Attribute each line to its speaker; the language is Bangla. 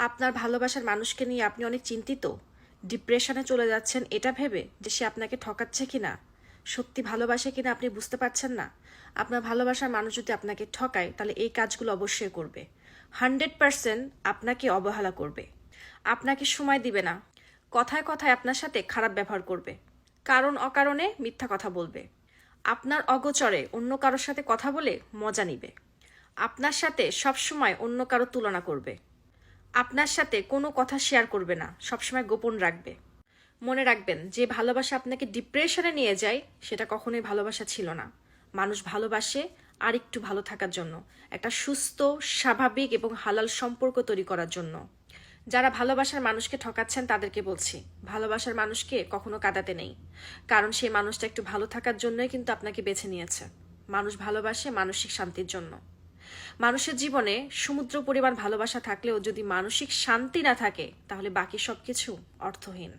Speaker 1: আপনার ভালোবাসার মানুষকে নিয়ে আপনি অনেক চিন্তিত, ডিপ্রেশনে চলে যাচ্ছেন এটা ভেবে যে সে আপনাকে ঠকাচ্ছে কিনা, সত্যি ভালোবাসে কিনা আপনি বুঝতে পারছেন না। আপনার ভালোবাসার মানুষ যদি আপনাকে ঠকায় তাহলে এই কাজগুলো অবশ্যই করবে। 100% আপনাকে অবহেলা করবে, আপনাকে সময় দিবে না, কথায় কথায় আপনার সাথে খারাপ ব্যবহার করবে, কারণ অকারণে মিথ্যা কথা বলবে, আপনার অগোচরে অন্য কারোর সাথে কথা বলে মজা নিবে, আপনার সাথে সবসময় অন্য কারো তুলনা করবে, আপনার সাথে কোনো কথা শেয়ার করবে না, সবসময় গোপন রাখবে। মনে রাখবেন, যে ভালোবাসা আপনাকে ডিপ্রেশনে নিয়ে যায় সেটা কখনোই ভালোবাসা ছিল না। মানুষ ভালোবাসে আর একটু ভালো থাকার জন্য, একটা সুস্থ, স্বাভাবিক এবং হালাল সম্পর্ক তৈরি করার জন্য। যারা ভালোবাসার মানুষকে ঠকাচ্ছেন তাদেরকে বলছি, ভালোবাসার মানুষকে কখনো কাঁদাতে নেই, কারণ সেই মানুষটা একটু ভালো থাকার জন্যই কিন্তু আপনাকে বেছে নিয়েছে। মানুষ ভালোবাসে মানসিক শান্তির জন্য। মানুষের জীবনে সমুদ্র পরিমাণ ভালোবাসা থাকলেও যদি মানসিক শান্তি না থাকে তাহলে বাকি সবকিছু অর্থহীন।